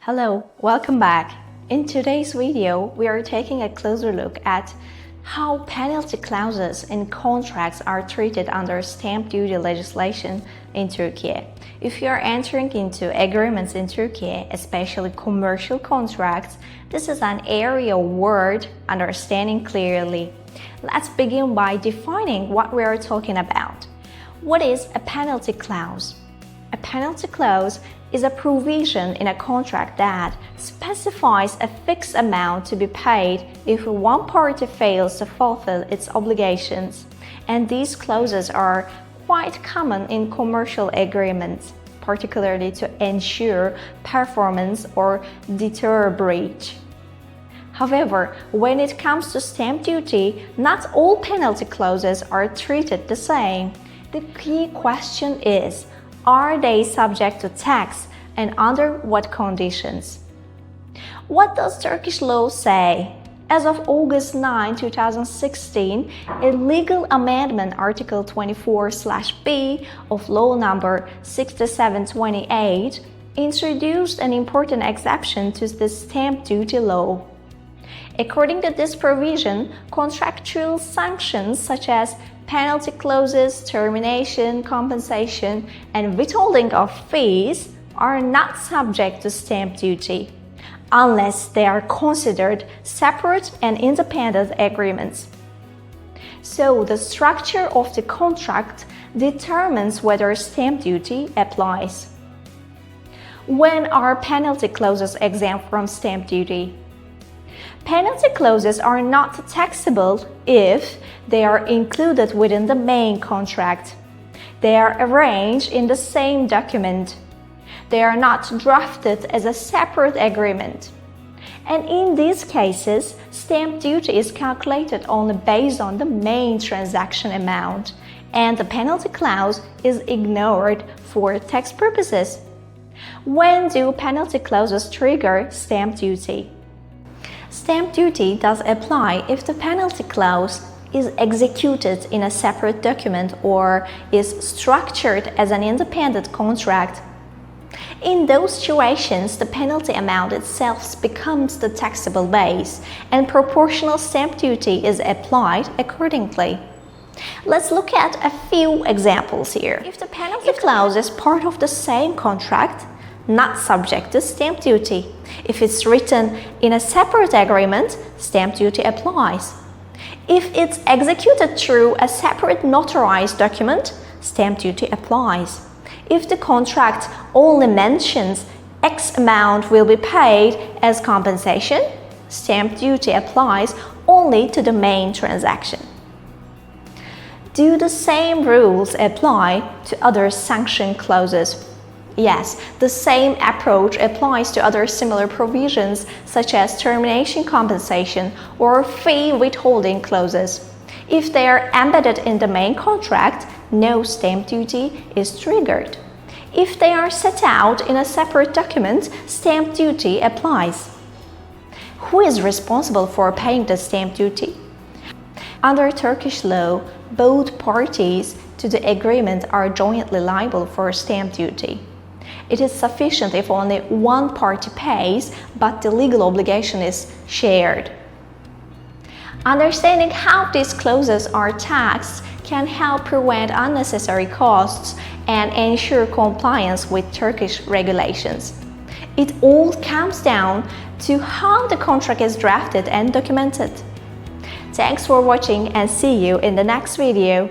Hello, welcome back. In today's video, we are taking a closer look at how penalty clauses in contracts are treated under stamp duty legislation in Turkey. If you are entering into agreements in Turkey, especially commercial contracts, this is an area worth understanding clearly. Let's begin by defining what we are talking about. What is a penalty clause? A penalty clause is a provision in a contract that specifies a fixed amount to be paid if one party fails to fulfill its obligations, and these clauses are quite common in commercial agreements, particularly to ensure performance or deter breach. However, when it comes to stamp duty, not all penalty clauses are treated the same. The key question is, are they subject to tax and under what conditions? What does Turkish law say? As of August 9, 2016, a legal amendment Article 24/B of Law Number 6728 introduced an important exception to the stamp duty law. According to this provision, contractual sanctions such as penalty clauses, termination, compensation, and withholding of fees are not subject to stamp duty unless they are considered separate and independent agreements. So the structure of the contract determines whether stamp duty applies. When are penalty clauses exempt from stamp duty? Penalty clauses are not taxable if they are included within the main contract. They are arranged in the same document. They are not drafted as a separate agreement. And in these cases, stamp duty is calculated only based on the main transaction amount, and the penalty clause is ignored for tax purposes. When do penalty clauses trigger stamp duty? Stamp duty does apply if the penalty clause is executed in a separate document or is structured as an independent contract. In those situations, the penalty amount itself becomes the taxable base, and proportional stamp duty is applied accordingly. Let's look at a few examples here. If the penalty clause is part of the same contract, not subject to stamp duty. If it's written in a separate agreement, stamp duty applies. If it's executed through a separate notarized document, stamp duty applies. If the contract only mentions X amount will be paid as compensation, stamp duty applies only to the main transaction. Do the same rules apply to other sanction clauses? Yes, the same approach applies to other similar provisions such as termination compensation or fee withholding clauses. If they are embedded in the main contract, no stamp duty is triggered. If they are set out in a separate document, stamp duty applies. Who is responsible for paying the stamp duty? Under Turkish law, both parties to the agreement are jointly liable for stamp duty. It is sufficient if only one party pays, but the legal obligation is shared. Understanding how these clauses are taxed can help prevent unnecessary costs and ensure compliance with Turkish regulations. It all comes down to how the contract is drafted and documented. Thanks for watching and see you in the next video.